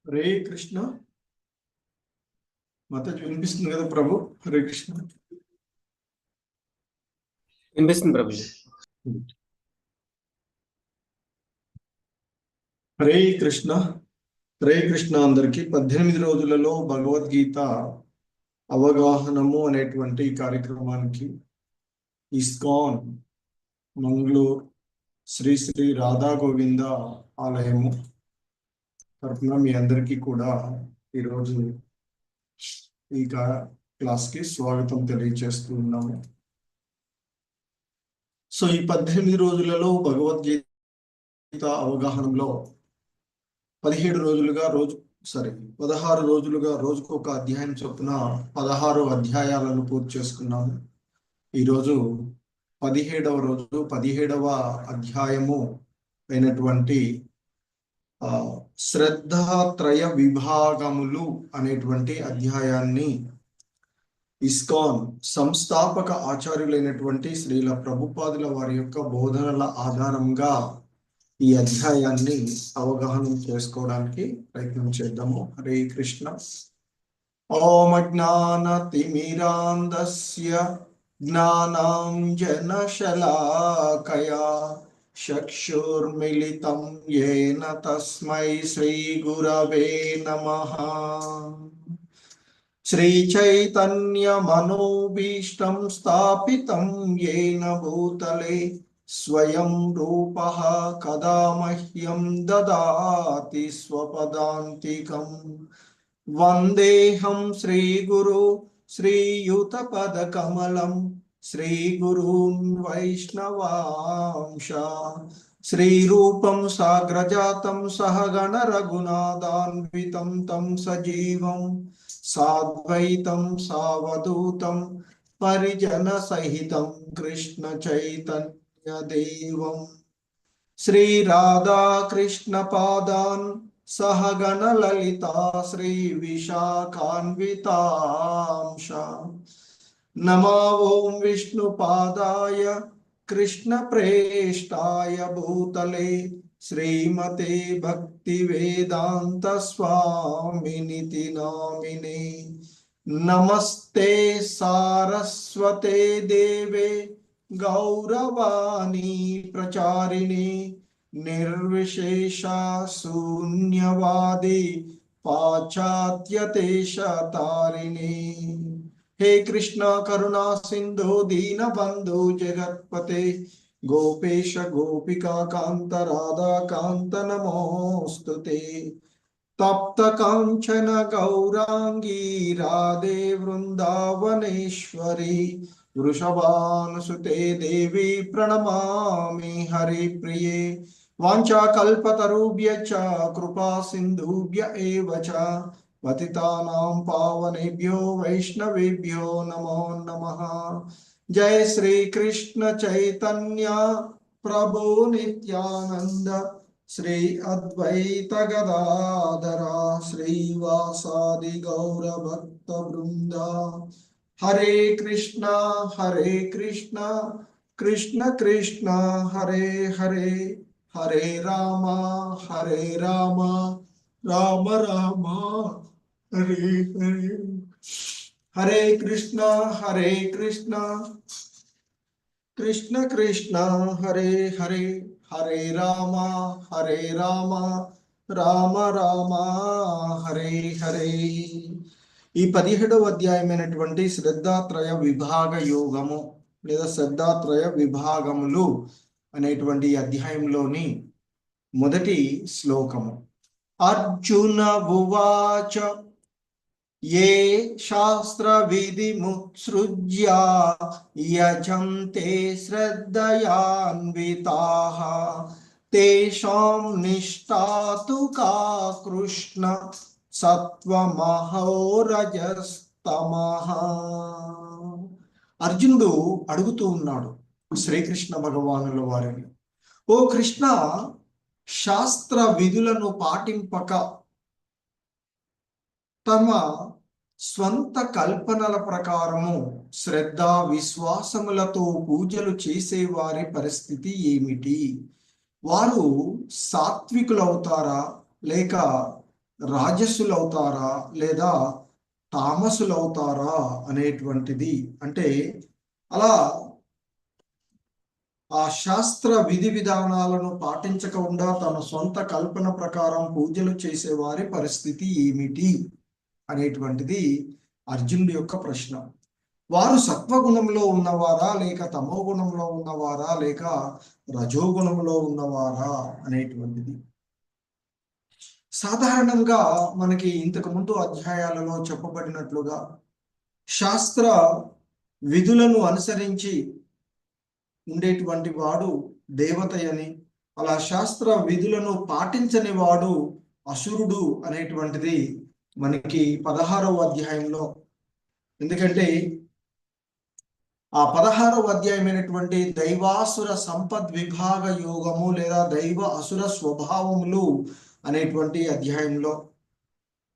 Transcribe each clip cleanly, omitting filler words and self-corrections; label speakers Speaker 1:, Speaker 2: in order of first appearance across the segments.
Speaker 1: హరే కృష్ణ. మాతాజీ వినిపిస్తుంది కదా ప్రభు? హరే కృష్ణ.
Speaker 2: వినిపిస్తుంది ప్రభుజీ.
Speaker 1: హరే కృష్ణ. హరే కృష్ణ. అందరికి 18 రోజులలో భగవద్గీత అవగాహనము అనేటువంటి కార్యక్రమానికి ఇస్కాన్ మంగళూరు శ్రీ శ్రీ రాధా గోవింద ఆలయము తరఫున మీ అందరికీ కూడా ఈరోజు ఈ క్లాస్కి స్వాగతం తెలియజేస్తూ ఉన్నాము. సో ఈ 18 రోజులలో భగవద్గీత అవగాహనలో 16 రోజులుగా 16 రోజులుగా రోజుకు ఒక అధ్యాయం చొప్పున 16 అధ్యాయాలను పూర్తి చేసుకున్నాము. ఈరోజు 17వ రోజు 17వ అధ్యాయము అయినటువంటి శ్రద్ధాత్రయ విభాగములు అనేటువంటి అధ్యాయాన్ని ఇస్కాన్ సంస్థాపక ఆచార్యులైనటువంటి శ్రీల ప్రభుపాదుల వారి యొక్క బోధనల ఆధారంగా ఈ అధ్యాయాన్ని అవగాహన చేసుకోవడానికి ప్రయత్నం చేద్దాము. హరే కృష్ణ. ఓం అజ్ఞానతిమిరాంధస్య జ్ఞానాంజనశలాకయా చక్షుర్మిలితం యేన తస్మై శ్రీ గురవే నమః. శ్రీచైతన్యమనోభీష్టం స్థాపితం యేన భూతలే స్వయం రూపః కదా మహ్యం దదాతి స్వపదాంతికం. వందేహం శ్రీగురు శ్రీయుతపదకమలం శ్రీగురూన్ వైష్ణవాంశ. శ్రీరూపం సాగ్రజాతం సహగణ రఘునాథాన్వితం తం సజీవం సాద్వైతం సావధూతం పరిజన సహితం కృష్ణ చైతన్య దేవం శ్రీ రాధా కృష్ణ పాదాన్ సహగణ లలితా శ్రీ విశాఖాన్వితాంశ. నమో ఓం విష్ణుపాదాయ కృష్ణ ప్రేష్టాయ భూతలే శ్రీమతే భక్తి వేదాంత స్వామినితి నామినే. నమస్తే సారస్వతే దేవే గౌరవాణి ప్రచారిణి నిర్విశేష శూన్యవాది పాశ్చాత్యదేశతారిణి. హే కృష్ణ కరుణా సింధు దీనబంధు జగత్పతే గోపేశ గోపికా కాంత రాధా కాంత నమోస్తుతే. తప్త కాంచన గౌరాంగీ రాధే వృందావనేశ్వరి వృషభానుసుతే దేవి ప్రణమామి హరి ప్రియే. వాంఛాకల్పతరుభ్యశ్చ కృపా సింధుభ్య ఏవ చ పతితానాం పావనేభ్యో వైష్ణవేభ్యో నమో నమః. జయ శ్రీ కృష్ణ చైతన్య ప్రభు నిత్యానంద శ్రీ అద్వైత గదాధర శ్రీవాసాది గౌర భక్త బృంద. హరే కృష్ణ కృష్ణ కృష్ణ హరే హరే హరే రామ రామ రామ హరే హరే. హరే కృష్ణ కృష్ణ కృష్ణ హరే హరే హరే రామ రామ రామ హరే హరే. ఈ 17వ అధ్యాయమైనటువంటి శ్రద్ధాత్రయ విభాగ యోగము లేదా శ్రద్ధాత్రయ విభాగములు అనేటువంటి అధ్యాయంలోని మొదటి శ్లోకము. అర్జున ఉవాచ ఏ శాస్త్ర విధి ముత్సృజ్య యజంతే శ్రద్ధయాన్వితాః తేషాం నిష్ఠాతు కా కృష్ణ సత్వమహో రజస్తమః. అర్జునుడు అడుగుతూ ఉన్నాడు శ్రీకృష్ణ భగవానుల వారిని, ఓ కృష్ణ, శాస్త్ర విధులను పాటింపక తమ స్వంత కల్పనల ప్రకారము శ్రద్ధ విశ్వాసములతో పూజలు చేసేవారి పరిస్థితి ఏమిటి? వారు సాత్వికులవుతారా లేక రాజసులు అవుతారా లేదా తామసులు అవుతారా అనేటువంటిది, అంటే అలా ఆ శాస్త్ర విధి విధానాలను పాటించకుండా తన సొంత కల్పన ప్రకారం పూజలు చేసేవారి పరిస్థితి ఏమిటి అనేటువంటిది అర్జునుడి యొక్క ప్రశ్న. వారు సత్వగుణంలో ఉన్నవారా లేక తమో గుణంలో ఉన్నవారా లేక రజోగుణంలో ఉన్నవారా అనేటువంటిది. సాధారణంగా మనకి ఇంతకు ముందు అధ్యాయాలలో చెప్పబడినట్లుగా శాస్త్ర విధులను అనుసరించి ఉండేటువంటి వాడు దేవతయని, అలా శాస్త్ర విధులను పాటించని వాడు అసురుడు అనేటువంటిది మనకి 16వ అధ్యాయంలో. ఎందుకంటే ఆ 16వ అధ్యాయమైనటువంటి దైవాసుర సంపద్ విభాగ యోగము లేదా దైవ అసుర స్వభావములు అనేటువంటి అధ్యాయంలో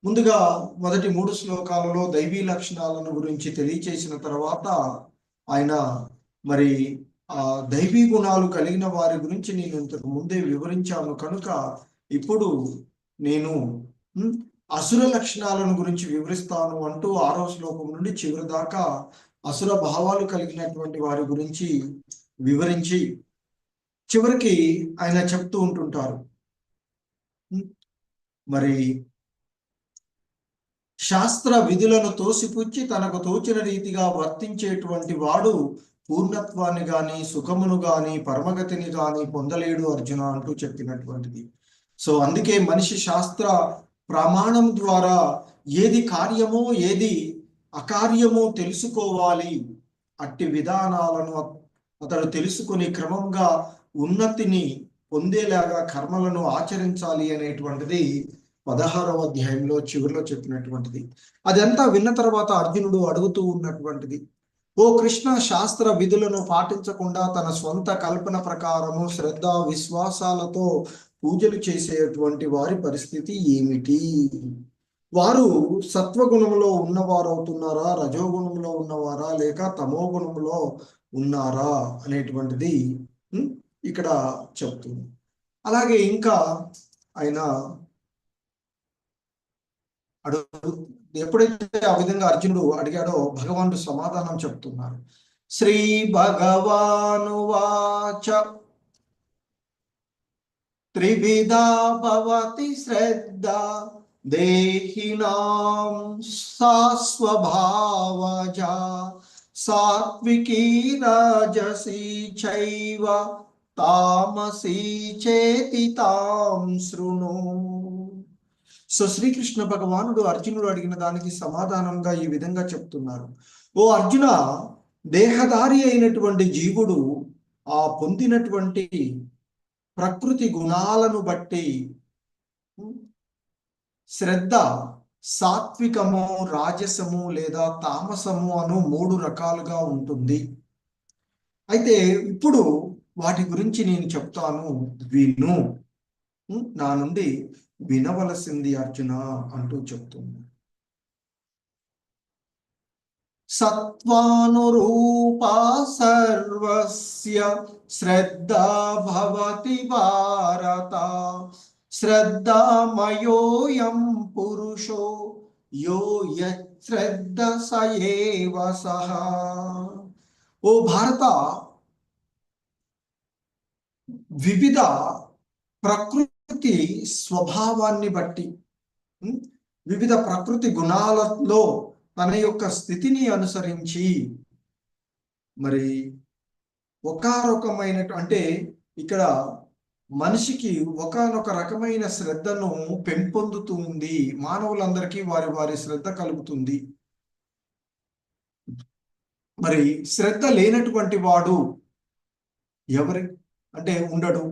Speaker 1: ముందుగా మొదటి 3 శ్లోకాలలో దైవీ లక్షణాలను గురించి తెలియచేసిన తర్వాత ఆయన మరి ఆ దైవీ గుణాలు కలిగిన వారి గురించి నేను ఇంతకు ముందే వివరించాను కనుక ఇప్పుడు నేను అసుర లక్షణాలను గురించి వివరిస్తాను అంటూ 6వ శ్లోకం నుండి చివరి దాకా అసుర భావాలు కలిగినటువంటి వారి గురించి వివరించి చివరికి ఆయన చెప్తూ ఉంటుంటారు, మరి శాస్త్ర విధులను తోసిపుచ్చి తనకు తోచిన రీతిగా వర్తించేటువంటి వాడు పూర్ణత్వాన్ని గాని సుఖమును గాని పరమగతిని గాని పొందలేడు అర్జున అంటూ చెప్పినటువంటిది. సో అందుకే మనిషి శాస్త్ర ప్రమాణం ద్వారా ఏది కార్యమో ఏది అకార్యమో తెలుసుకోవాలి. అట్టి విధానాలను అతడు తెలుసుకుని క్రమంగా ఉన్నతిని పొందేలాగా కర్మలను ఆచరించాలి అనేటువంటిది 16వ అధ్యాయంలో చివరిలో చెప్పినటువంటిది. అదంతా విన్న తర్వాత అర్జునుడు అడుగుతూ ఉన్నటువంటిది, ఓ కృష్ణ, శాస్త్ర విధులను పాటించకుండా తన సొంత కల్పన ప్రకారము శ్రద్ధ విశ్వాసాలతో పూజలు చేసేటువంటి వారి పరిస్థితి ఏమిటి? వారు సత్వగుణంలో ఉన్నవారు అవుతున్నారా, రజోగుణంలో ఉన్నవారా లేక తమో గుణంలో ఉన్నారా అనేటువంటిది ఇక్కడ చెప్తుంది. అలాగే ఇంకా ఆయన ఎప్పుడైతే ఆ విధంగా అర్జునుడు అడిగాడో భగవానుడు సమాధానం చెప్తున్నారు. శ్రీ భగవానువాచ త్రివిధా భవతి శ్రద్ధ దేహినాం సా స్వభావజా సాత్వికీ రాజసీ చైవ తామసీ చేతి తాం శృణు. సో శ్రీకృష్ణ భగవానుడు అర్జునుడు అడిగిన దానికి సమాధానంగా ఈ విధంగా చెప్తున్నారు, ఓ అర్జున, దేహధారి అయినటువంటి జీవుడు ఆ పొందినటువంటి ప్రకృతి గుణాలను బట్టి శ్రద్ధ సాత్వికము, రాజసము లేదా తామసము అను 3 రకాలుగా ఉంటుంది. అయితే ఇప్పుడు వాటి గురించి నేను చెప్తాను, విను, నా నుండి వినవలసింది అర్జున అంటూ చెప్తుంది. సత్వానురూపా సర్వస్య శ్రద్ధా భవతి భారత శ్రద్ధామయోయం పురుషో యో యశ్రద్ధ స ఏవ సహ. ఓ భారత, వివిధ ప్రకృతి స్వభావాన్ని బట్టి వివిధ ప్రకృతి గుణాలలో తన యొక్క స్థితిని అనుసరించి మరి ఒకారకమైన, అంటే ఇక్కడ మనిషికి ఒకానొక రకమైన శ్రద్ధను పెంపొందుతుంది. మానవులందరికీ వారి వారి శ్రద్ధ కలుగుతుంది. మరి శ్రద్ధ లేనటువంటి వాడు ఎవరి అంటే ఉండడు.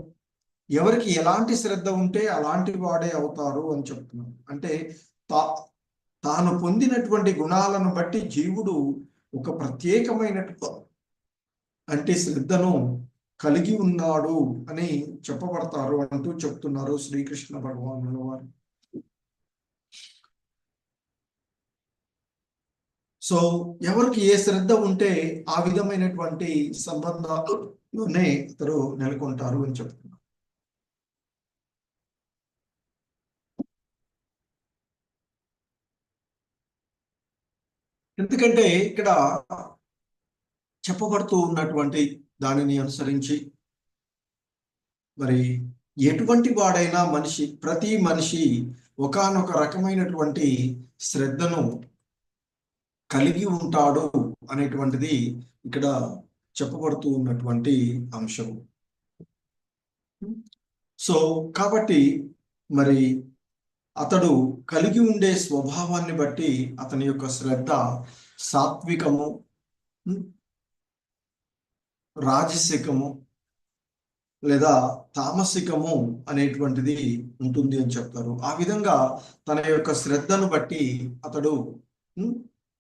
Speaker 1: ఎవరికి ఎలాంటి శ్రద్ధ ఉంటే అలాంటి వాడే అవుతారు అని చెప్తున్నాను. అంటే తాను పొందినటువంటి గుణాలను బట్టి జీవుడు ఒక ప్రత్యేకమైన అంటే శ్రద్ధను కలిగి ఉన్నాడు అని చెప్పబడతారు అంటూ చెప్తున్నారు శ్రీకృష్ణ భగవానుల వారు. సో ఎవరికి ఏ శ్రద్ధ ఉంటే ఆ విధమైనటువంటి సంబంధాలునే ఇతరు నెలకొంటారు అని చెప్తున్నారు. ఎందుకంటే ఇక్కడ చెప్పబడుతూ ఉన్నటువంటి దానిని అనుసరించి మరి ఎటువంటి వాడైనా ప్రతి మనిషి ఒకానొక రకమైనటువంటి శ్రద్ధను కలిగి ఉంటాడు అనేటువంటిది ఇక్కడ చెప్పబడుతూ ఉన్నటువంటి అంశం. సో కాబట్టి మరి అతడు కలిగి ఉండే స్వభావాన్ని బట్టి అతని యొక్క శ్రద్ధ సాత్వికము, రాజసికము లేదా తామసికము అనేటువంటిది ఉంటుంది అని చెప్తారు. ఆ విధంగా తన యొక్క శ్రద్ధను బట్టి అతడు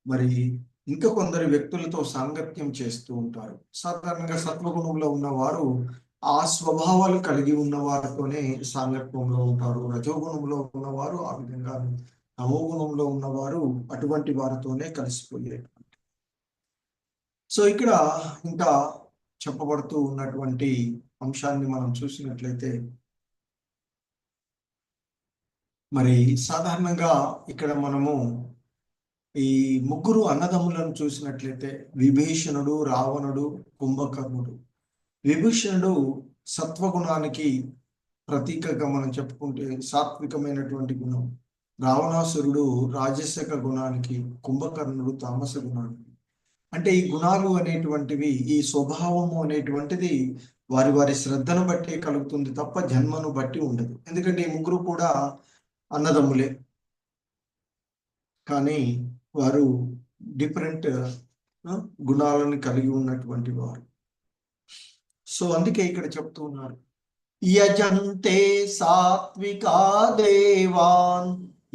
Speaker 1: మరి ఇంకా కొందరు వ్యక్తులతో సాంగత్యం చేస్తూ ఉంటారు. సాధారణంగా సత్వగుణంలో ఉన్నవారు ఆ స్వభావాలు కలిగి ఉన్న వారితోనే సాంగత్యంలో ఉంటారు. రజోగుణంలో ఉన్నవారు ఆ విధంగా, తమోగుణంలో ఉన్నవారు అటువంటి వారితోనే కలిసిపోయేటువంటి. సో ఇక్కడ ఇంకా చెప్పబడుతూ ఉన్నటువంటి అంశాన్ని మనం చూసినట్లయితే మరి సాధారణంగా ఇక్కడ మనము ఈ ముగ్గురు అన్నదమ్ములను చూసినట్లయితే విభీషణుడు, రావణుడు, కుంభకర్ణుడు. విభీషణుడు సత్వగుణానికి ప్రతీకగా మనం చెప్పుకుంటే సాత్వికమైనటువంటి గుణం, రావణాసురుడు రాజసిక గుణానికి, కుంభకర్ణుడు తామస గుణానికి. అంటే ఈ గుణాలు అనేటువంటివి, ఈ స్వభావము అనేటువంటిది వారి వారి శ్రద్ధను బట్టి కలుగుతుంది తప్ప జన్మను బట్టి ఉండదు. ఎందుకంటే ఈ ముగ్గురు కూడా అన్నదమ్ములే, కానీ వారు డిఫరెంట్ గుణాలను కలిగి ఉన్నటువంటి వారు. సో అందుకే ఇక్కడ చెప్తూ ఉన్నారు, యజంతే సాత్వికా దేవాన్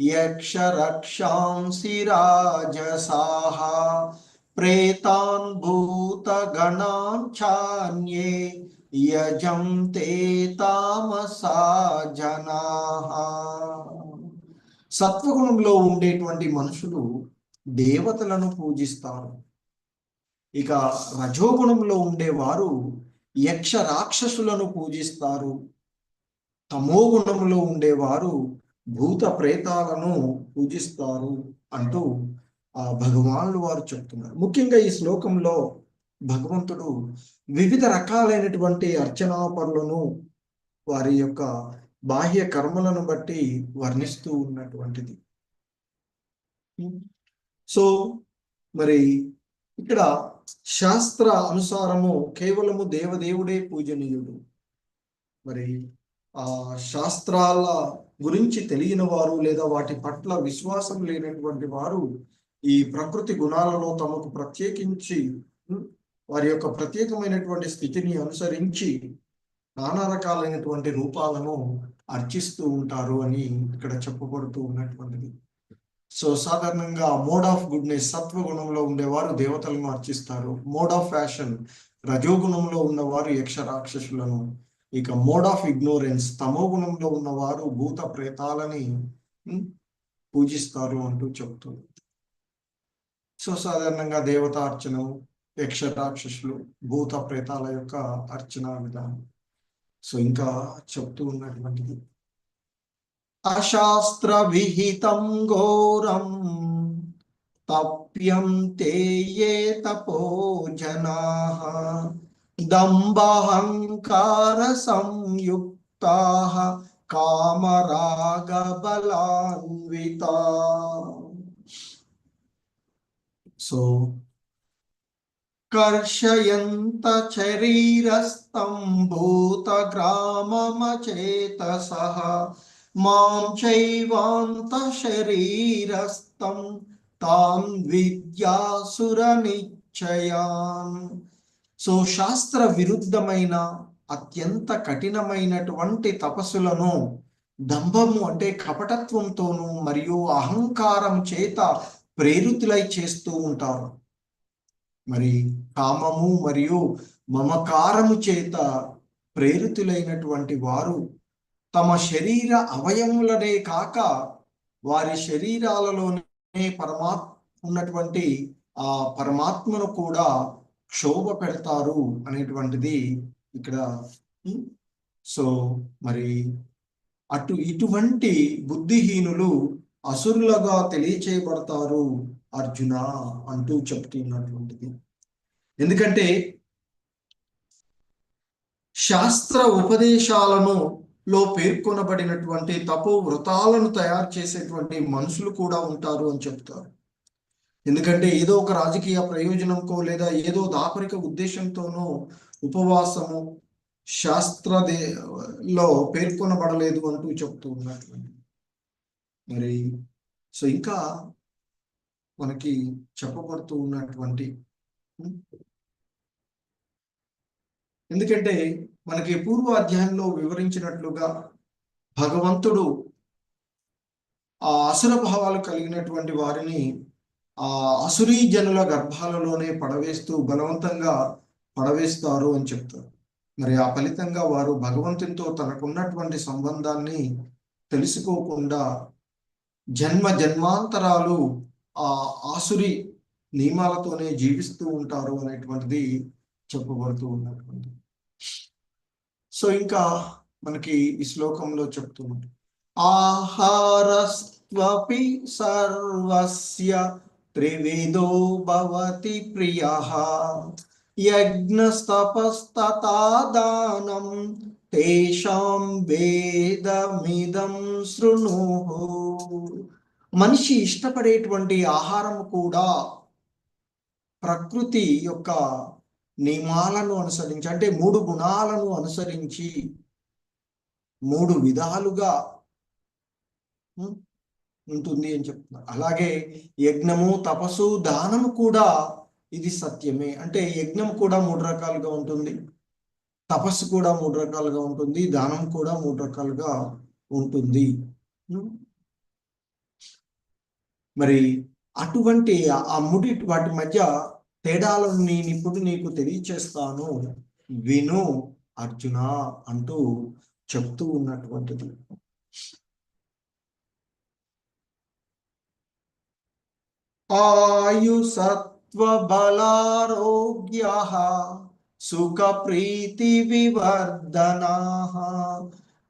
Speaker 1: యక్ష రక్షాంసి రాజసాః ప్రేతాన్ భూత గణాన్ చాన్యే యజంతే తామసా జనాః. సత్వగుణంలో ఉండేటువంటి మనుషులు దేవతలను పూజిస్తారు. ఇక రజోగుణంలో ఉండేవారు యక్ష రాక్షసులను పూజిస్తారు. తమోగుణంలో ఉండేవారు భూత ప్రేతాలను పూజిస్తారు అంటూ భగవానులు వారు చెప్తున్నారు. ముఖ్యంగా ఈ శ్లోకంలో భగవంతుడు వివిధ రకాలైనటువంటి అర్చనాపరులను వారి యొక్క బాహ్య కర్మలను బట్టి వర్ణిస్తూ ఉన్నటువంటిది. సో మరి ఇక్కడ శాస్త్ర అనుసారము కేవలము దేవదేవుడే పూజనీయుడు. మరి ఆ శాస్త్రాల గురించి తెలియని వారు లేదా వాటి పట్ల విశ్వాసం లేనటువంటి వారు ఈ ప్రకృతి గుణాలలో తమకు ప్రత్యేకించి వారి యొక్క ప్రత్యేకమైనటువంటి స్థితిని అనుసరించి నానా రకాలైనటువంటి రూపాలను అర్చిస్తూ ఉంటారు అని ఇక్కడ చెప్పబడుతూ ఉన్నటువంటిది. సో సాధారణంగా మోడ్ ఆఫ్ గుడ్నెస్ సత్వగుణంలో ఉండేవారు దేవతలను అర్చిస్తారు. మోడ్ ఆఫ్ ఫ్యాషన్ రజోగుణంలో ఉన్నవారు యక్ష రాక్షసులను, ఇక మోడ్ ఆఫ్ ఇగ్నోరెన్స్ తమో గుణంలో ఉన్నవారు భూత ప్రేతాలని పూజిస్తారు అంటూ చెప్తుంది. సో సాధారణంగా దేవతా అర్చనము, యక్ష రాక్షసులు, భూత ప్రేతాల యొక్క అర్చన విధానం. సో ఇంకా చెప్తూ ఉన్నటువంటిది, అశాస్త్ర విహితం ఘోరం తప్యం తే యే తపో జనాః దంభహంకార సంయుక్తాః కామరాగ బలాన్వితాః. సో కర్షయంత శరీరస్థం భూత గ్రామమచేతసః మాం చైవాంత శరీరస్థం తాం విద్యాసుర నిశ్చయాన్. సో శాస్త్ర విరుద్ధమైన అత్యంత కఠినమైనటువంటి తపస్సులను దంభము అంటే కపటత్వంతోనూ మరియు అహంకారం చేత ప్రేరితులై చేస్తూ ఉంటారు. మరి కామము మరియు మమకారము చేత ప్రేరితులైనటువంటి వారు తమ శరీర అవయములనే కాక వారి శరీరాలలోనే ఉన్నటువంటి ఆ పరమాత్మను కూడా క్షోభ పెడతారు అనేటువంటిది ఇక్కడ. సో మరి ఇటువంటి బుద్ధిహీనులు అసురులుగా తెలియచేయబడతారు అర్జున అంటూ చెప్తున్నటువంటిది. ఎందుకంటే శాస్త్ర ఉపదేశాలను పేర్కొనబడినటువంటి తపో వ్రతాలను తయారు చేసేటువంటి మనుషులు కూడా ఉంటారు అని చెప్తారు. ఎందుకంటే ఏదో ఒక రాజకీయ ప్రయోజనంకో లేదా ఏదో దాపరిక ఉద్దేశంతోనో ఉపవాసము లో పేర్కొనబడలేదు అంటూ చెప్తూ ఉన్నటువంటి మరి సో ఇంకా మనకి చెప్పబడుతూ ఉన్నటువంటి ఎందుకంటే మనకి పూర్వ అధ్యాయంలో వివరించినట్లుగా భగవంతుడు ఆ అసుర భావాలు కలిగినటువంటి వారిని ఆ అసురీ జనుల గర్భాలలోనే పడవేస్తూ బలవంతంగా పడవేస్తారు అని చెప్తారు. మరి ఆ ఫలితంగా వారు భగవంతునితో తనకున్నటువంటి సంబంధాన్ని తెలుసుకోకుండా జన్మ జన్మాంతరాలు ఆ ఆసురి నియమాలతోనే జీవిస్తూ ఉంటారు అనేటువంటిది చెప్పబడుతూ ఉన్నటువంటి. సో ఇంకా మనకి ఈ శ్లోకంలో చెప్తున్నారు, ఆహారస్త్వపి సర్వస్య త్రివిధో భవతి ప్రియః యజ్ఞస్తపస్తథా దానం తేషాం వేదమిదం శృణుః. మనిషి ఇష్టపడేటువంటి ఆహారం కూడా ప్రకృతి యొక్క నియమాలను అనుసరించి, అంటే 3 గుణాలను అనుసరించి 3 విధాలుగా ఉంటుంది అని చెప్తున్నారు. అలాగే యజ్ఞము, తపస్సు, దానము కూడా ఇది సత్యమే. అంటే యజ్ఞం కూడా 3 రకాలుగా ఉంటుంది, తపస్సు కూడా 3 రకాలుగా ఉంటుంది, దానం కూడా 3 రకాలుగా ఉంటుంది. మరి అటువంటి ఆ మూడిటి వాటి మధ్య తేడాలను నేను ఇప్పుడు నీకు తెలియచేస్తాను, విను అర్జున అంటూ చెప్తూ ఉన్నటువంటిది. ఆయు సత్వ బలారోగ్య సుఖ ప్రీతి వివర్ధనా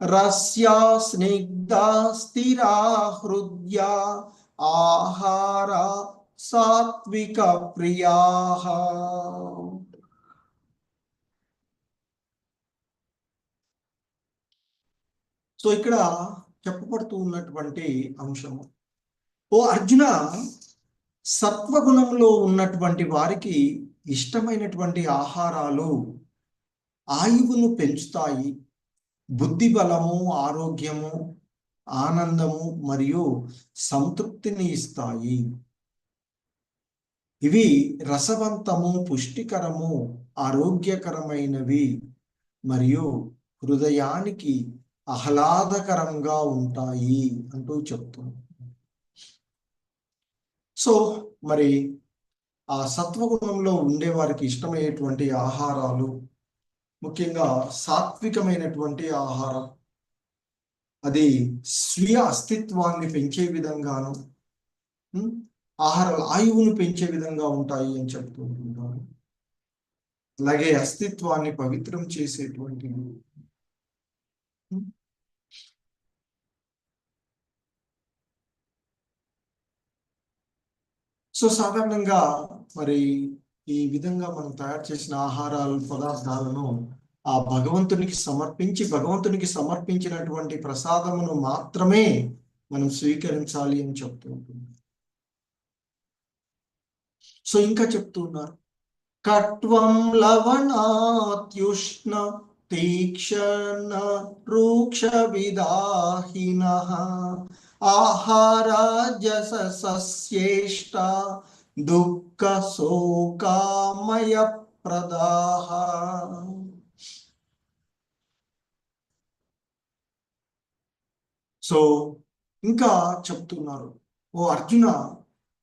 Speaker 1: రస్యా స్నిగ్ధా స్థిరా హృద్య ఆహార సాత్విక ప్రియా. సో ఇక్కడ చెప్పబడుతూ ఉన్నటువంటి అంశము, ఓ అర్జున, సత్వగుణంలో ఉన్నటువంటి వారికి ఇష్టమైనటువంటి ఆహారాలు ఆయువును పెంచుతాయి, బుద్ధి బలము, ఆరోగ్యము, ఆనందము మరియు సంతృప్తిని ఇస్తాయి. ఇవి రసవంతము, పుష్టికరము, ఆరోగ్యకరమైనవి మరియు హృదయానికి ఆహ్లాదకరంగా ఉంటాయి అంటూ చెప్తుంది. సో మరి ఆ సత్వగుణంలో ఉండే వారికి ఇష్టమయ్యేటువంటి ఆహారాలు ముఖ్యంగా సాత్వికమైనటువంటి ఆహారం, అది స్వీయ అస్తిత్వాన్ని పెంచే విధంగాను ఆహారాలు ఆయువును పెంచే విధంగా ఉంటాయి అని చెప్తూ ఉంటున్నారు. అలాగే అస్తిత్వాన్ని పవిత్రం చేసేటువంటి సో సాధారణంగా మరి ఈ విధంగా మనం తయారు చేసిన ఆహారాలు పదార్థాలను ఆ భగవంతునికి సమర్పించినటువంటి ప్రసాదమును మాత్రమే మనం స్వీకరించాలి అని చెప్తూ ఉంటుంది. సో ఇంకా చెప్తున్నారు, కట్వం లవణాత్యుష్ణ తీక్షణ రూక్ష విదాహిన ఆహారాజస సస్యేష్ట దుఃఖ శోకామయ ప్రదాహ. సో ఇంకా చెప్తున్నారు, ఓ అర్జున,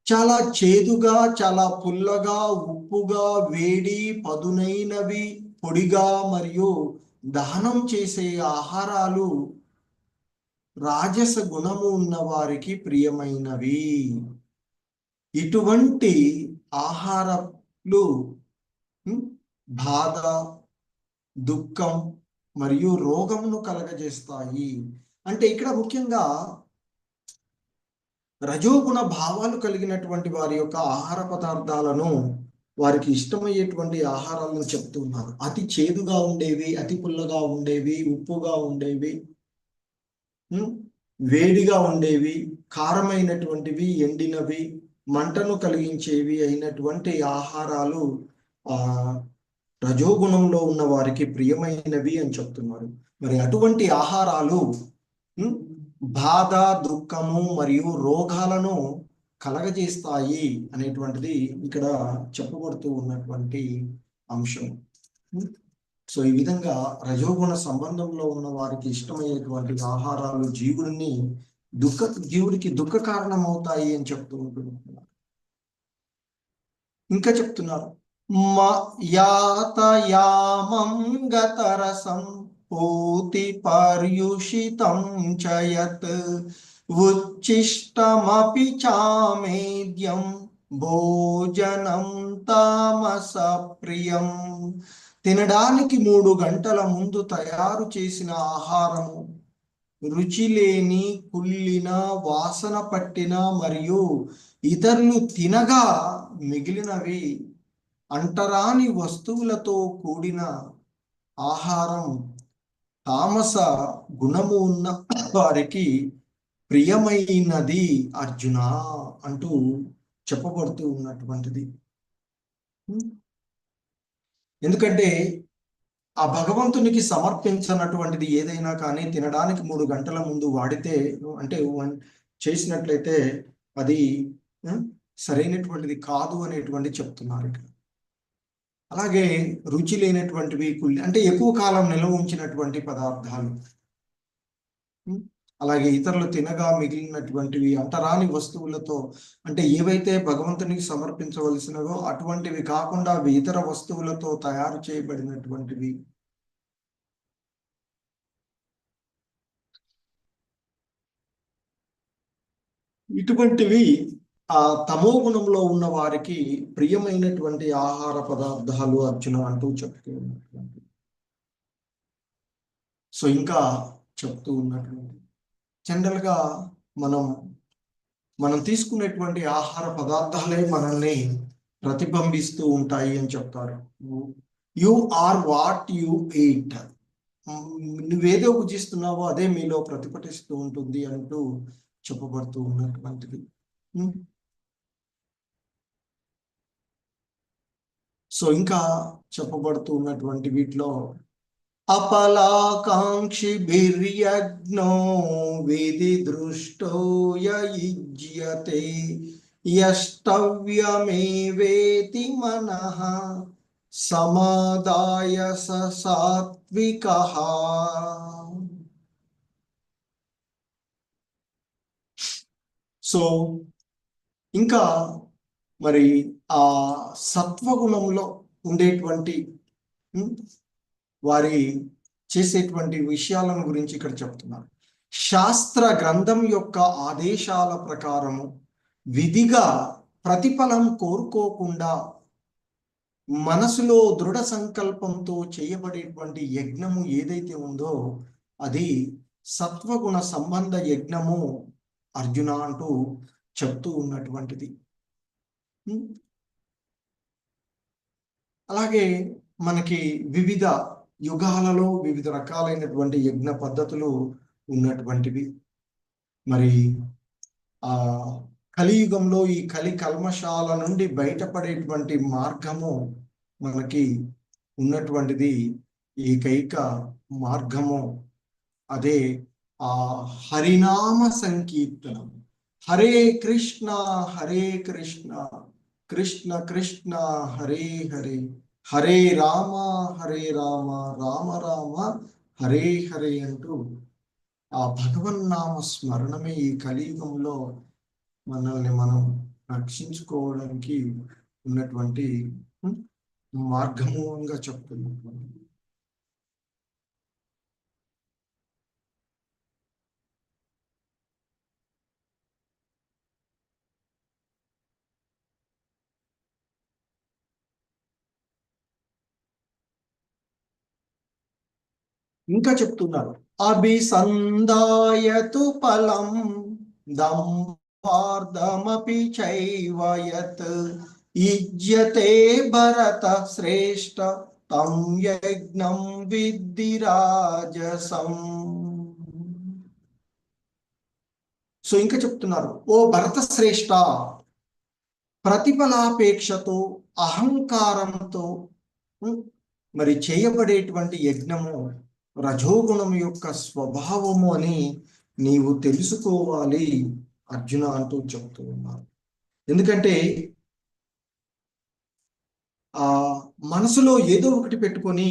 Speaker 1: చాలా చేదుగా, చాలా పుల్లగా, ఉప్పుగా, వేడి, పదునైనవి, పొడిగా మరియు దహనం చేసే ఆహారాలు రాజస గుణము ఉన్న వారికి ప్రియమైనవి. ఇటువంటి ఆహారాలు బాధ, దుఃఖం మరియు రోగమును కలగజేస్తాయి. అంటే ఇక్కడ ముఖ్యంగా రజోగుణ భావాలు కలిగినటువంటి వారి యొక్క ఆహార పదార్థాలను, వారికి ఇష్టమయ్యేటువంటి ఆహారాలను చెప్తున్నారు. అతి చేదుగా ఉండేవి, అతి పుల్లగా ఉండేవి, ఉప్పుగా ఉండేవి, వేడిగా ఉండేవి, కారమైనటువంటివి, ఎండినవి, మంటను కలిగించేవి అయినటువంటి ఆహారాలు ఆ రజోగుణంలో ఉన్న వారికి ప్రియమైనవి అని చెప్తున్నారు. మరి అటువంటి ఆహారాలు బాధ, దుఃఖము మరియు రోగాలను కలగజేస్తాయి అనేటువంటిది ఇక్కడ చెప్పబడుతూ ఉన్నటువంటి అంశం. సో ఈ విధంగా రజోగుణ సంబంధంలో ఉన్న వారికి ఇష్టమయ్యేటువంటి ఆహారాలు జీవుడికి దుఃఖ కారణం అవుతాయి అని చెప్తూ ఉంటున్నారు. ఇంకా చెప్తున్నారు, యాతయామం గతరసం పూతి పర్యుషితం చయత్ ఉచ్చిష్టమపి చామేద్యం భోజనం తామస ప్రియం. తినడానికి 3 గంటల ముందు తయారు చేసిన ఆహారము రుచి లేని, కుళ్ళిన, వాసన పట్టిన మరియు ఇతరులు తినగా మిగిలినవి అంటరాని వస్తువులతో కూడిన ఆహారం తామస గుణము ఉన్న వారికి ప్రియమైనది అర్జున అంటూ చెప్పబడుతూ ఉన్నటువంటిది. ఎందుకంటే ఆ భగవంతునికి సమర్పించినటువంటిది ఏదైనా కానీ తినడానికి 3 గంటల ముందు వాడితే, అంటే చేసినట్లయితే అది సరైనటువంటిది కాదు అనేటువంటి చెప్తున్నారు ఇక్కడ. అలాగే రుచి లేనటువంటివి, అంటే ఎక్కువ కాలం నిల్వ ఉంచినటువంటి పదార్థాలు, అలాగే ఇతరులు తినగా మిగిలినటువంటివి, అంటరాని వస్తువులతో, అంటే ఏవైతే భగవంతునికి సమర్పించవలసినవో అటువంటివి కాకుండా అవి ఇతర వస్తువులతో తయారు చేయబడినటువంటివి. ఇటువంటివి ఆ తమో గుణంలో ఉన్న వారికి ప్రియమైనటువంటి ఆహార పదార్థాలు అర్జున అంటూ చెప్తూ ఉన్నటువంటి. సో ఇంకా చెప్తూ ఉన్నటువంటి జనరల్గా మనం తీసుకునేటువంటి ఆహార పదార్థాలే మనల్ని ప్రతిబింబిస్తూ ఉంటాయి అని చెప్తారు. You are what you eat. నువ్వేదో భుజిస్తున్నావో అదే మీలో ప్రతిఫలిస్తూ ఉంటుంది అంటూ చెప్పబడుతూ ఉన్నటువంటిది. సో ఇంకా చెప్పబడుతూ ఉన్నటువంటి వీటిలో అపలాకాంక్షి బిర్యజ్ఞో విధి దృష్టో యుజ్యతే యష్టవ్యమేవేతి మనః సమాదాయ సాత్వికః. సో ఇంకా మరి ఆ సత్వగుణంలో ఉండేటువంటి వారి చేసేటువంటి విషయాలను గురించి ఇక్కడ చెప్తున్నారు. శాస్త్ర గ్రంథం యొక్క ఆదేశాల ప్రకారము విధిగా ప్రతిఫలం కోరుకోకుండా మనసులో దృఢ సంకల్పంతో చేయబడేటువంటి యజ్ఞము ఏదైతే ఉందో అది సత్వగుణ సంబంధ యజ్ఞము అర్జున అంటూ చెప్తూ ఉన్నటువంటిది. అలాగే మనకి వివిధ యుగాలలో వివిధ రకాలైనటువంటి యజ్ఞ పద్ధతులు ఉన్నటువంటివి. మరి ఆ కలియుగంలో ఈ కలి కల్మషాల నుండి బయటపడేటువంటి మార్గము మనకి ఉన్నటువంటిది ఏకైక మార్గము, అదే ఆ హరినామ సంకీర్తనం. హరే కృష్ణ కృష్ణ కృష్ణ హరే హరే, హరే రామ రామ రామ హరే హరే అంటూ ఆ భగవన్నామ స్మరణమే ఈ కలియుగంలో మనల్ని మనం రక్షించుకోవడానికి ఉన్నటువంటి మార్గముగా చెప్తున్నటువంటి. ఇంకా చెప్తున్నారు, అభిసందాయతు ఫలం దం వార్ధమపి చైవ యత్ యుజ్యతే భరత శ్రేష్ఠ తం యజ్ఞం విద్ధి రాజసం. సో ఇంకా చెప్తున్నారు, ఓ భరత శ్రేష్ఠ, ప్రతిఫలాపేక్షతో అహంకారంతో మరి చేయబడేటువంటి యజ్ఞము రజోగుణం యొక్క స్వభావము అని నీవు తెలుసుకోవాలి అర్జున అంటూ చెప్తూ ఉన్నారు. ఎందుకంటే ఆ మనసులో ఏదో ఒకటి పెట్టుకొని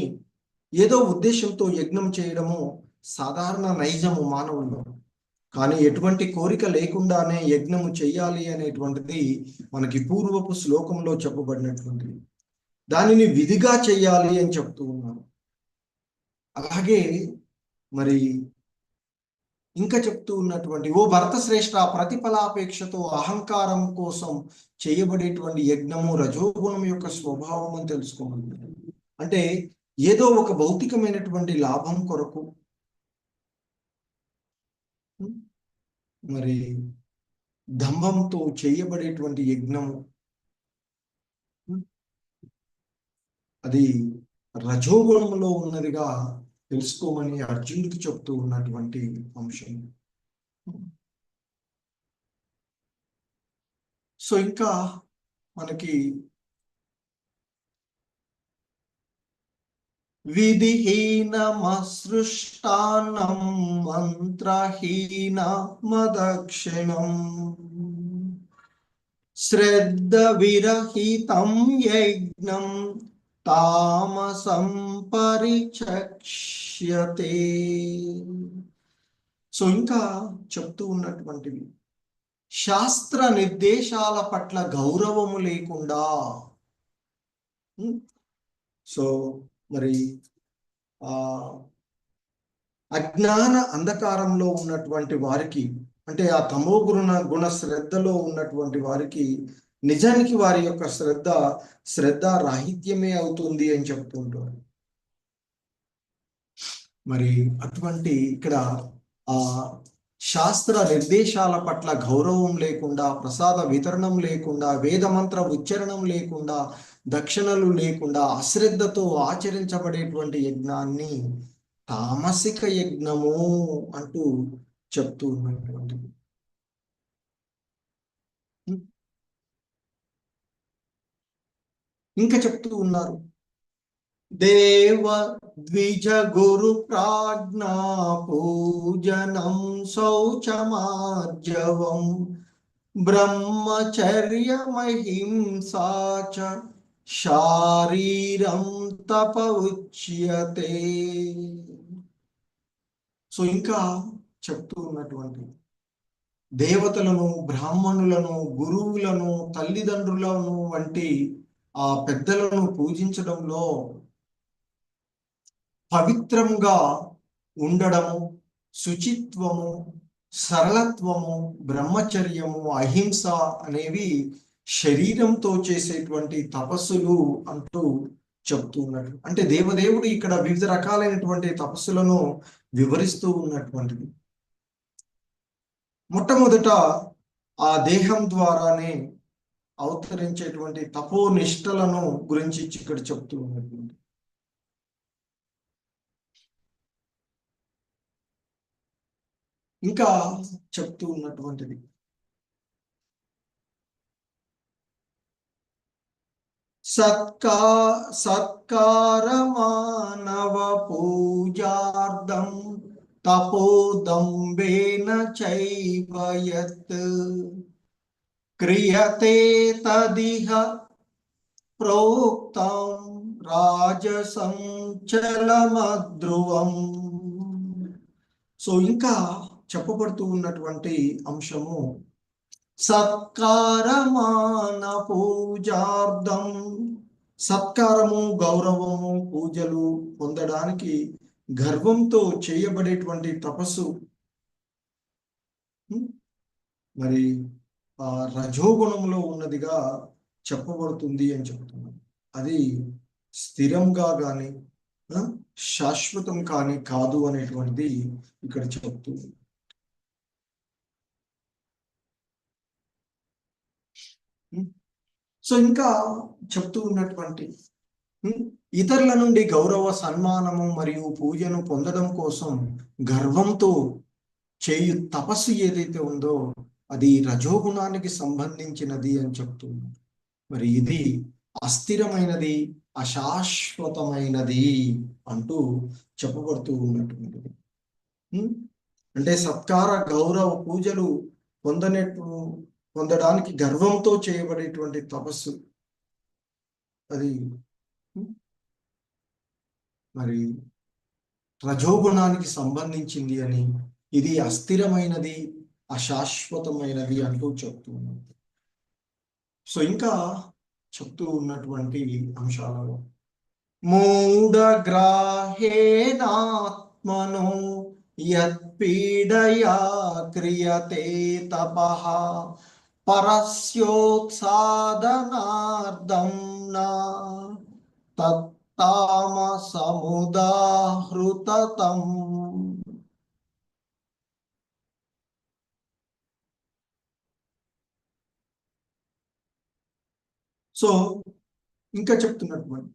Speaker 1: ఏదో ఉద్దేశంతో యజ్ఞం చేయడము సాధారణ నైజము మానవుల్లో. కానీ ఎటువంటి కోరిక లేకుండానే యజ్ఞము చెయ్యాలి అనేటువంటిది మనకి పూర్వపు శ్లోకంలో చెప్పబడినటువంటిది. దానిని విధిగా చెయ్యాలి అని చెప్తూ ఉన్నారు. అలాగే మరి ఇంకా చెప్తూ ఉన్నటువంటి, ఓ భరత శ్రేష్ఠ, ప్రతిఫలాపేక్షతో అహంకారం కోసం చేయబడేటువంటి యజ్ఞము రజోగుణం యొక్క స్వభావం అని తెలుసుకోమన్నారు. అంటే ఏదో ఒక భౌతికమైనటువంటి లాభం కొరకు మరి దంభంతో చేయబడేటువంటి యజ్ఞము అది రజోగుణంలో ఉన్నదిగా తెలుసుకోమని అర్జునుడికి చెప్తూ ఉన్నటువంటి అంశం. సో ఇంకా మనకి విధిహీనమసృష్టాన్నం మంత్రహీనమదక్షిణం శ్రద్ధ విరహితం యజ్ఞం తామసం పరిచక్ష్యతే. సో ఇంకా చెప్తూ ఉన్నటువంటివి, శాస్త్ర నిర్దేశాల పట్ల గౌరవము లేకుండా, సో మరి అజ్ఞాన అంధకారంలో ఉన్నటువంటి వారికి, అంటే ఆ తమో గుణ శ్రద్ధలో ఉన్నటువంటి వారికి నిజానికి వారి యొక్క శ్రద్ధ రాహిత్యమే అవుతుంది అని చెప్తుంటారు. మరి అటువంటి ఇక్కడ ఆ శాస్త్ర నిర్దేశాల పట్ల గౌరవం లేకుండా, ప్రసాద వితరణం లేకుండా, వేదమంత్ర ఉచ్చరణం లేకుండా, దక్షిణలు లేకుండా అశ్రద్ధతో ఆచరించబడేటువంటి యజ్ఞాన్ని తామసిక యజ్ఞము అంటూ చెప్తూ ఉన్నటువంటిది. ఇంకా చెప్తూ ఉన్నారు, దేవ ద్విజ గురు ప్రాజ్ఞా పూజనం శౌచమార్జవం బ్రహ్మచర్యమహింసా చ శారీరం తప ఉచ్యతే. సో ఇంకా చెప్తూ ఉన్నటువంటి, దేవతలను, బ్రాహ్మణులను, గురువులను, తల్లిదండ్రులను వంటి ఆ పెద్దలను పూజించడంలో పవిత్రంగా ఉండడము, శుచిత్వము, సరళత్వము, బ్రహ్మచర్యము, అహింస అనేవి శరీరంతో చేసేటువంటి తపస్సులు అంటూ చెప్తూ ఉన్నట్టు. అంటే దేవదేవుడు ఇక్కడ వివిధ రకాలైనటువంటి తపస్సులను వివరిస్తూ ఉన్నటువంటిది. మొట్టమొదట ఆ దేహం ద్వారానే అవతరించేటువంటి తపోనిష్టలను గురించి ఇక్కడ చెప్తూ ఉన్నటువంటి, ఇంకా చెప్తూ ఉన్నటువంటిది, సత్కార మానవ పూజార్థం తపోదంబేన చైవ యత్ క్రియతే తదిహ ప్రోక్తం రాజసం చలమధ్రువం. సో ఇంకా చెప్పబడుతూ ఉన్నటువంటి అంశము, సత్కారమాన పూజార్థం, సత్కారము, గౌరవము, పూజలు పొందడానికి గర్వంతో చేయబడేటువంటి తపస్సు మరి రజోగుణంలో ఉన్నదిగా చెప్పబడుతుంది అని చెప్తున్నాను. అది స్థిరంగా కానీ శాశ్వతం కానీ కాదు అనేటువంటిది ఇక్కడ చెప్తుంది. సో ఇంకా చెప్తూ ఉన్నటువంటి ఇతరుల నుండి గౌరవ సన్మానము మరియు పూజను పొందడం కోసం గర్వంతో చేయు తపస్సు ఏదైతే ఉందో అది రజోగుణానికి సంబంధించినది అని చెప్తున్నారు. మరి ఇది అస్థిరమైనది, అశాశ్వతమైనది అంటూ చెప్పబడుతూ ఉన్నటువంటిది. అంటే సత్కార గౌరవ పూజలు పొందడానికి గర్వంతో చేయబడేటువంటి తపస్సు అది మరి రజోగుణానికి సంబంధించింది అని, ఇది అస్థిరమైనది, అశాశ్వతమైనది అంటూ చెప్తున్నారు. సో ఇంకా చెప్తూ ఉన్నటువంటి అంశాలలో మూఢగ్రాహేణాత్మనో యత్పీడయా క్రియతే తపః పరస్యోత్సాదనార్థం నా తత్తామసముదాహృతం. సో ఇంకా చెప్తున్నటువంటి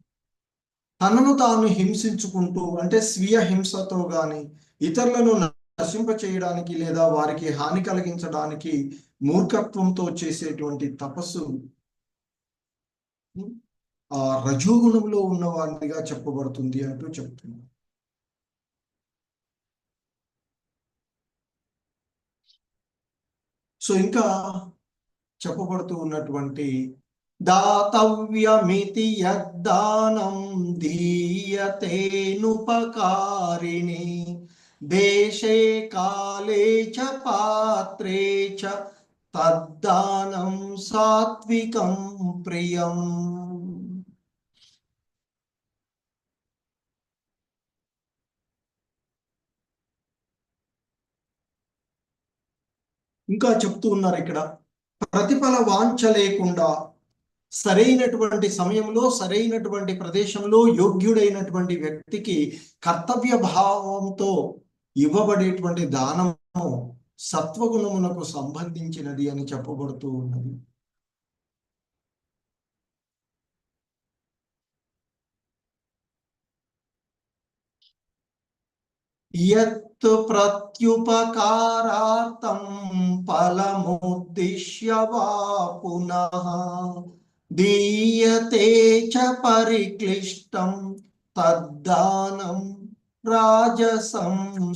Speaker 1: తనను తాను హింసించుకుంటూ అంటే స్వీయ హింసతో గాని ఇతరులను నశింప చేయడానికి లేదా వారికి హాని కలిగించడానికి మూర్ఖత్వంతో చేసేటువంటి తపస్సు ఆ రజోగుణంలో ఉన్నవాడిగా చెప్పబడుతుంది అంటూ చెప్తున్నారు. సో ఇంకా చెప్పబడుతూ ఉన్నటువంటి దాతవ్యమితి యద్దానం దీయతేనుపకారిణి దేశే కాలే చ పాత్రే చ తద్దానం సాత్వికం ప్రియం. ఇంకా చెప్తూ ఉన్నారు ఇక్కడ ప్రతిఫల వాంఛ లేకుండా సరైనటువంటి సమయంలో సరైనటువంటి ప్రదేశంలో యోగ్యుడైనటువంటి వ్యక్తికి కర్తవ్య భావంతో ఇవ్వబడేటువంటి దానము సత్వగుణమునకు సంబంధించినది అని చెప్పబడుతూ ఉన్నది. యత్ ప్రత్యుపకారార్థం ఫలముద్దిశ్య వా పునః దీయతే చ పరిక్లిష్టం తద్దానం రాజసం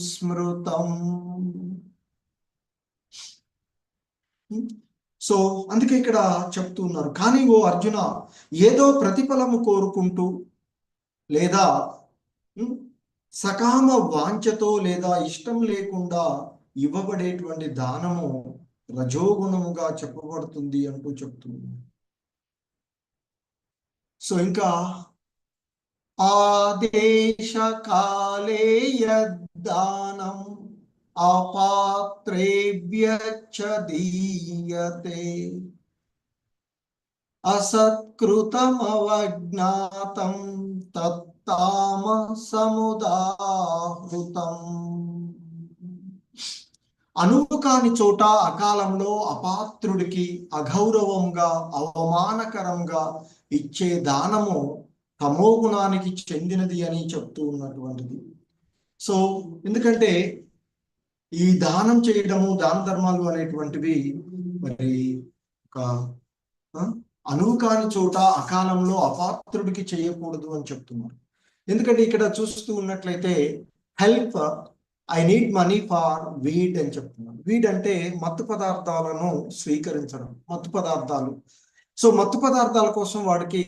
Speaker 1: స్మృతం. సో అందుకే ఇక్కడ చెప్తున్నారు, కానీ ఓ అర్జున ఏదో ప్రతిఫలము కోరుకుంటూ లేదా సకామ వాంఛతో లేదా ఇష్టం లేకుండా ఇవ్వబడేటువంటి దానము రజోగుణముగా చెప్పబడుతుంది అంటూ చెప్తుంది. సో ఇంకా ఆదేశ కాలే యద్దానం అపాత్రేభ్యశ్చ దీయతే అసత్కృతమవజ్ఞాతం తత్తామసముదాహృతం. అనువు కాని చోట అకాలంలో అపాత్రుడికి అగౌరవంగా అవమానకరంగా ఇచ్చే దానము తమోగుణానికి చెందినది అని చెప్తూ ఉన్నటువంటిది. సో ఎందుకంటే ఈ దానం చేయడము దాన ధర్మాలు అనేటువంటివి మరి ఒక అనువు కాని చోట అకాలంలో అపాత్రుడికి చేయకూడదు అని చెప్తున్నారు. ఎందుకంటే ఇక్కడ చూస్తూ ఉన్నట్లయితే help I need money for weed అని చెప్తున్నాను. వీడ్ అంటే మత్తు పదార్థాలను స్వీకరించడం, మత్తు పదార్థాలు. సో మత్తు పదార్థాల కోసం వాడికి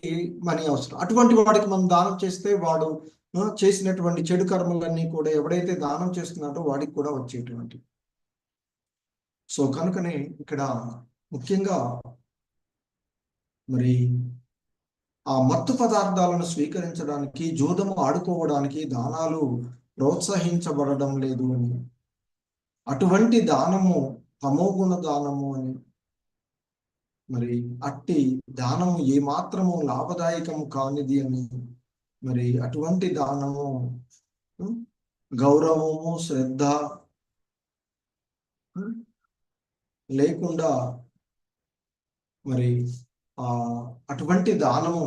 Speaker 1: మనీ అవసరం. అటువంటి వాడికి మనం దానం చేస్తే వాడు చేసినటువంటి చెడు కర్మలన్నీ కూడా ఎవడైతే దానం చేస్తున్నాడో వాడికి కూడా వచ్చేటువంటి. సో కనుకనే ఇక్కడ ముఖ్యంగా మరి ఆ మత్తు పదార్థాలను స్వీకరించడానికి, జూదము ఆడుకోవడానికి దానాలు ప్రోత్సహించబడడం లేదు అని, అటువంటి దానము తమోగుణ దానము అని, మరి అట్టి దానము ఏమాత్రము లాభదాయకము కానిది అని, మరి అటువంటి దానము గౌరవము శ్రద్ధ లేకుండా మరి అటువంటి దానము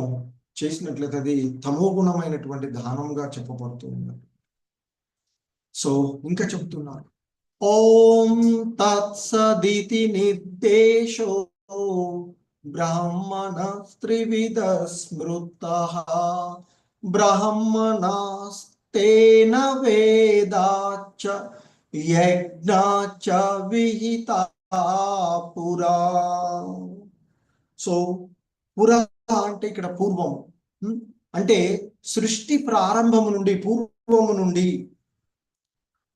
Speaker 1: చేసినట్లయితే అది తమో గుణమైనటువంటి దానంగా చెప్పబడుతుంది. సో ఇంకా చెప్తున్నారు, ఓం తత్సదితి నిర్దేశో బ్రాహ్మణ త్రివిధ స్మృతః బ్రాహ్మణాస్తేన వేదాచ్చ యజ్ఞాచ్చ విహితా పురా. సో పురా అంటే ఇక్కడ పూర్వము, అంటే సృష్టి ప్రారంభము నుండి, పూర్వము నుండి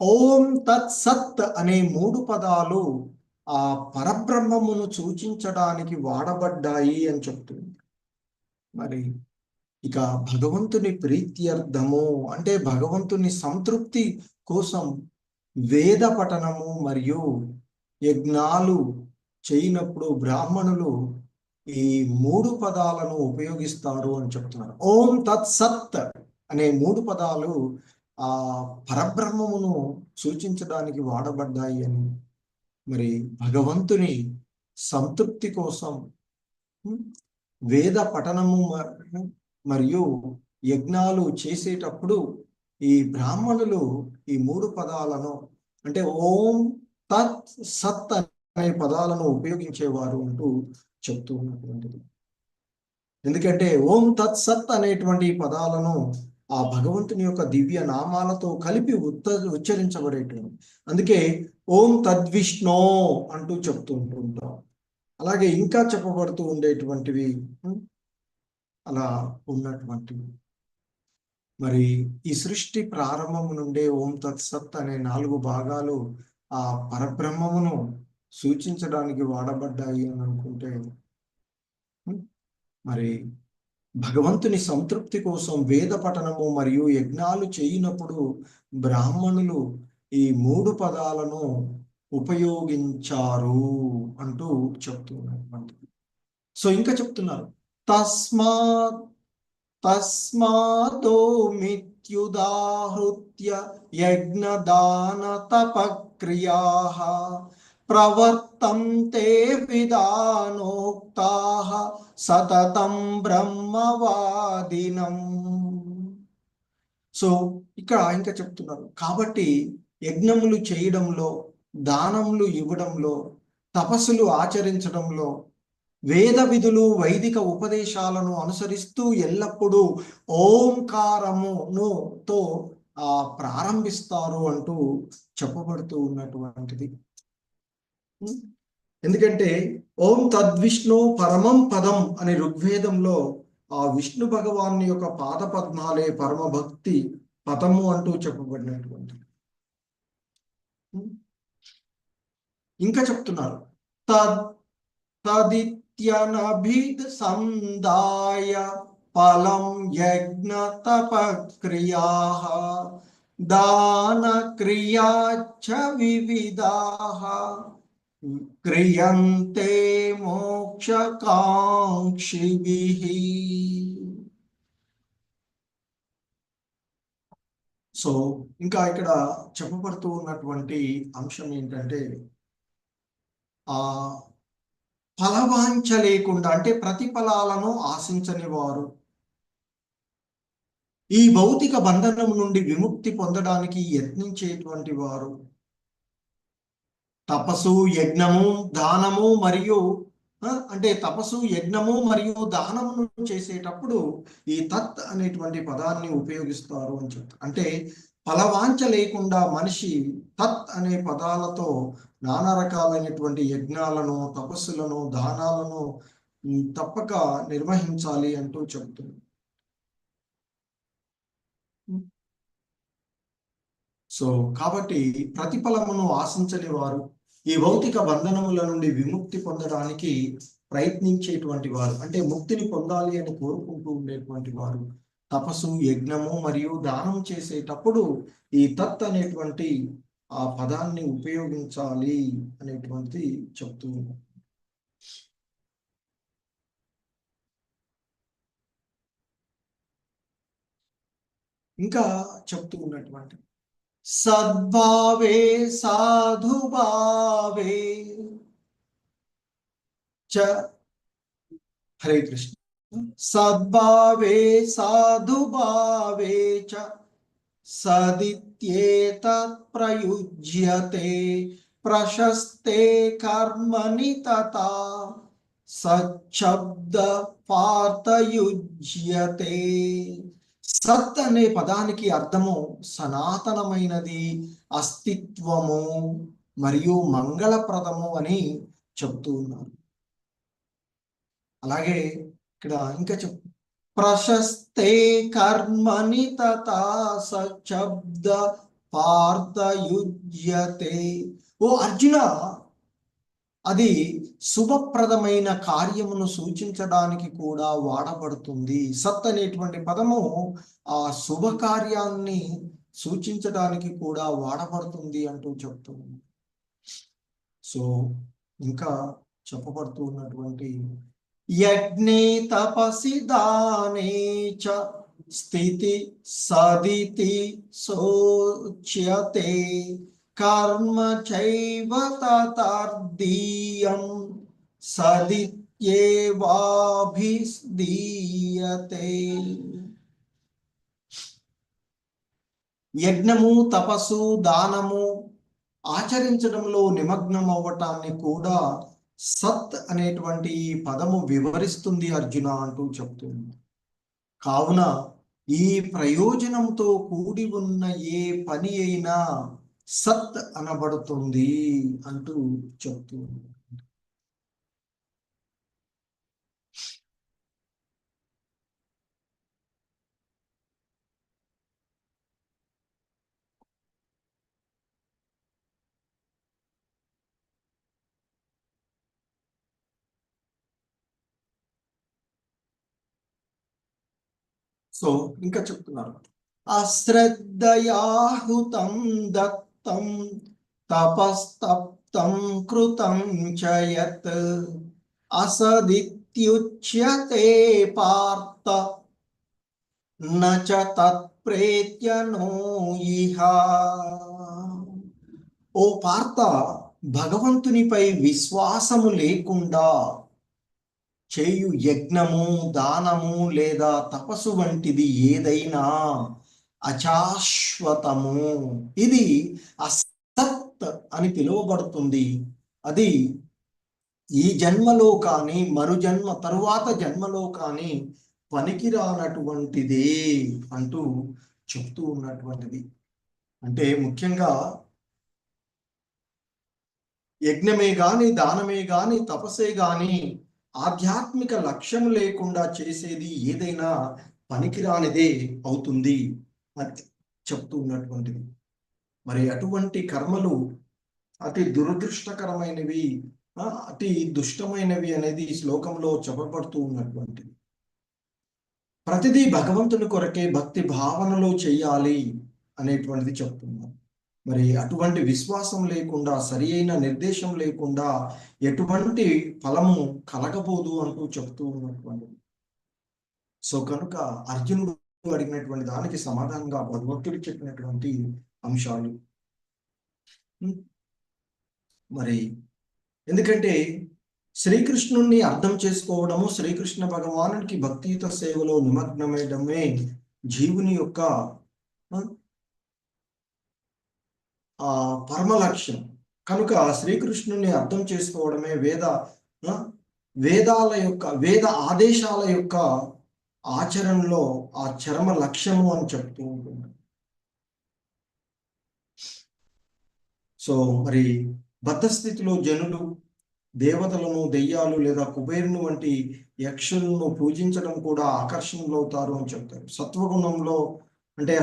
Speaker 1: ఓం తత్ సత్ అనే 3 పదాలు ఆ పరబ్రహ్మమును సూచించడానికి వాడబడ్డాయి అని చెప్తుంది. మరి ఇక భగవంతుని ప్రీత్యర్థము అంటే భగవంతుని సంతృప్తి కోసం వేద పఠనము మరియు యజ్ఞాలు చేయనప్పుడు బ్రాహ్మణులు ఈ 3 పదాలను ఉపయోగిస్తారు అని చెప్తున్నారు. ఓం తత్ సత్ అనే 3 పదాలు ఆ పరబ్రహ్మమును సూచించడానికి వాడబడ్డాయి అని, మరి భగవంతుని సంతృప్తి కోసం వేద పఠనము మరియు యజ్ఞాలు చేసేటప్పుడు ఈ బ్రాహ్మణులు ఈ 3 పదాలను అంటే ఓం తత్ సత్ అనే పదాలను ఉపయోగించేవారు అంటూ చెప్తూ ఉన్నటువంటిది. ఎందుకంటే ఓం తత్ సత్ అనేటువంటి పదాలను ఆ భగవంతుని యొక్క దివ్య నామాలతో కలిపి ఉచ్చరించబడేటువంటి, అందుకే ఓం తద్విష్ణో అంటూ చెప్తూ ఉంటుంటాం. అలాగే ఇంకా చెప్పబడుతూ ఉండేటువంటివి అలా ఉన్నటువంటివి. మరి ఈ సృష్టి ప్రారంభము నుండే ఓం తత్ సత్ అనే 4 భాగాలు ఆ పరబ్రహ్మమును సూచించడానికి వాడబడ్డాయి అని అనుకుంటే, మరి భగవంతుని సంతృప్తి కోసం వేద పఠనము మరియు యజ్ఞాలు చేయనప్పుడు బ్రాహ్మణులు ఈ 3 పదాలను ఉపయోగించారు అంటూ చెప్తున్నారు. సో ఇంకా చెప్తున్నారు, తస్మాదో మిత్యుదాహృత్య యజ్ఞదాన తపక్రియాః ప్రవర్తంతే విధానోక్తాః సతతం బ్రహ్మవాదినం. సో ఇక్కడ ఇంకా చెప్తున్నారు, కాబట్టి యజ్ఞములు చేయడంలో, దానములు ఇవ్వడంలో, తపస్సులు ఆచరించడంలో, వేద విధులు వైదిక ఉపదేశాలను అనుసరిస్తూ ఎల్లప్పుడూ ఓంకారముతో ప్రారంభిస్తారు అంటూ చెప్పబడుతూ ఉన్నటువంటిది. ఎందుకంటే ఓం తద్విష్ణు పరమం పదం అనే ఋగ్వేదంలో ఆ విష్ణు భగవాన్ యొక్క పాద పద్మాలే పరమ భక్తి పదము అంటూ చెప్పబడినటువంటి. ఇంకా చెప్తున్నారు, తదిత్యనభిద్ సందాయ ఫలం యజ్ఞ తపక్రియాః దాన క్రియాచ్చ వివిధాః క్రియంతే మోక్షకాంక్షిభిః. సో ఇంకా ఇక్కడ చెప్పబడుతూ ఉన్నటువంటి అంశం ఏంటంటే, ఫలవాంఛ లేకుండా అంటే ప్రతిఫలాలను ఆశించని వారు ఈ భౌతిక బంధనం నుండి విముక్తి పొందడానికి యత్నించేటువంటి వారు తపస్సు యజ్ఞము దానము మరియు అంటే తపస్సు యజ్ఞము మరియు దానమును చేసేటప్పుడు ఈ తత్ అనేటువంటి పదాన్ని ఉపయోగిస్తారు అని చెప్తారు. అంటే ఫలవాంఛ లేకుండా మనిషి తత్ అనే పదాలతో నానా రకాలైనటువంటి యజ్ఞాలను, తపస్సులను, దానాలను తప్పక నిర్వహించాలి అంటూ చెప్తుంది. సో కాబట్టి ప్రతిఫలమును ఆశించని వారు, ఈ భౌతిక బంధనముల నుండి విముక్తి పొందడానికి ప్రయత్నించేటువంటి వారు, అంటే ముక్తిని పొందాలి అని కోరుకుంటూ ఉండేటువంటి వారు తపస్సు యజ్ఞము మరియు దానం చేసేటప్పుడు ఈ తత్ అనేటువంటి ఆ పదాన్ని ఉపయోగించాలి అనేటువంటి చెప్తూ ఉన్నారు. ఇంకా చెప్తూ ఉన్నటువంటి సద్భావే సాధుభావే చ హరే కృష్ణ. సద్భావే సాధుభావే చ సదిత్యేతత్ ప్రయుజ్యతే ప్రశస్తే కర్మణి తథా సచ్చబ్ద పార్థయుజ్యతే. సత్ అనే పదానికి అర్థము సనాతనమైనది, అస్తిత్వము మరియు మంగళప్రదము అని చెప్తూ ఉన్నారు. అలాగే ఇక్కడ ఇంకా ప్రశస్తే కర్మణి తథా సశబ్ద పార్థయుజ్యతే. ఓ అర్జున, అది శుభప్రదమైన కార్యమును సూచించడానికి కూడా వాడబడుతుంది. సత్ అనేటువంటి పదము ఆ శుభకార్యాన్ని సూచించడానికి కూడా వాడబడుతుంది అంటూ చెప్తుంది. సో ఇంకా చెప్పబడుతూ ఉన్నటువంటి యజ్ఞే తపసి దానే చ స్థితి సదితి శోచ్యతే కర్మ చైవ తతర్దీయం సదిత్యేవాభిధీయతే. యజ్ఞము, తపస్సు, దానము ఆచరించడంలో నిమగ్నం అవ్వటాన్ని కూడా సత్ అనేటువంటి పదము వివరిస్తుంది అర్జున అంటూ చెప్తుంది. కావున ఈ ప్రయోజనంతో కూడి ఉన్న ఏ పని అయినా సత్ అనబడుతుంది అంటూ చెప్తుంది. సో ఇంకా చెప్తున్నారు, అశ్రద్ధయాహుతం దత్తం తపస్తప్తం కృతం చ యత్ అసదిత్యుచ్యతే పార్థ నచ తత్ప్రేత్య నో ఇహ. ఓ పార్థ, భగవంతునిపై విశ్వాసము లేకుండా చేయు యజ్ఞము, దానము లేదా తపస్సు వంటిది ఏదైనా అశాశ్వతము. ఇది అసత్ అని పిలువబడుతుంది. అది ఈ జన్మలో కానీ మరు తరువాత జన్మలో కానీ పనికిరానటువంటిదే అంటూ చెప్తూ ఉన్నటువంటిది. అంటే ముఖ్యంగా యజ్ఞమే గాని, దానమే గాని, తపస్సే గాని ఆధ్యాత్మిక లక్ష్యం లేకుండా చేసేది ఏదైనా పనికిరానిదే అవుతుంది అని చెప్తూ ఉన్నటువంటిది. మరి అటువంటి కర్మలు అతి దురదృష్టకరమైనవి, అతి దుష్టమైనవి అనేది ఈ శ్లోకంలో చెప్పబడుతూ ఉన్నటువంటిది. ప్రతిదీ భగవంతుని కొరకే భక్తి భావనలో చెయ్యాలి అనేటువంటిది చెప్తున్నారు. మరి అటువంటి విశ్వాసం లేకుండా, సరి అయిన నిర్దేశం లేకుండా ఎటువంటి ఫలము కలగబోదు అంటూ చెప్తూ ఉన్నటువంటిది. సో కనుక అర్జునుడు అడిగినటువంటి దానికి సమాధానంగా భగవంతుడు చెప్పినటువంటి అంశాలు. మరి ఎందుకంటే శ్రీకృష్ణుణ్ణి అర్థం చేసుకోవడము, శ్రీకృష్ణ భగవానునికి భక్తియుత సేవలో నిమగ్నమేయడమే జీవుని యొక్క పరమ లక్ష్యం. కనుక శ్రీకృష్ణుని అర్థం చేసుకోవడమే వేద ఆదేశాల యొక్క ఆచరణలో ఆ చరమ లక్ష్యము అని చెప్తూ ఉంటుంది. సో మరి బద్ధస్థితిలో జనులు దేవతలను, దెయ్యాలు లేదా కుబేరును వంటి యక్షులను పూజించడం కూడా ఆకర్షణలు అవుతారు అని చెప్తారు. సత్వగుణంలో అంటే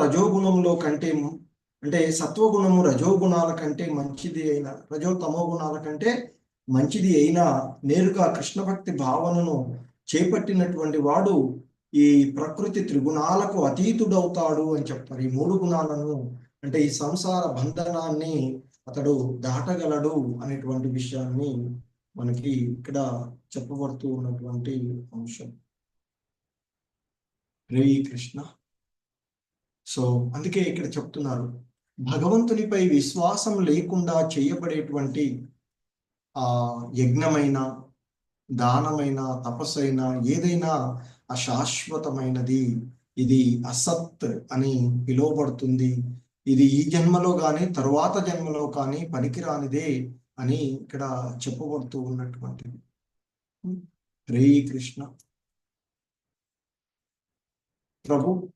Speaker 1: రజోగుణంలో కంటే సత్వగుణము రజోగుణాల కంటే మంచిది అయినా, తమో గుణాల కంటే మంచిది అయినా నేరుగా కృష్ణ భక్తి భావనను చేపట్టినటువంటి వాడు ఈ ప్రకృతి త్రిగుణాలకు అతీతుడవుతాడు అని చెప్తారు. ఈ మూడు గుణాలను అంటే ఈ సంసార బంధనాన్ని అతడు దాటగలడు అనేటువంటి విషయాన్ని మనకి ఇక్కడ చెప్పబడుతూ ఉన్నటువంటి అంశం. హరే కృష్ణ. సో అందుకే ఇక్కడ చెప్తున్నారు, భగవంతునిపై విశ్వాసం లేకుండా చేయబడేటువంటి యజ్ఞమైన, దానమైన, తపస్సైనా ఏదైనా అశాశ్వతమైనది. ఇది అసత్ అని పిలువబడుతుంది. ఇది ఈ జన్మలో కానీ తరువాత జన్మలో కానీ పనికిరానిదే అని ఇక్కడ చెప్పబడుతూ ఉన్నటువంటిది. హరే కృష్ణ. ప్రభు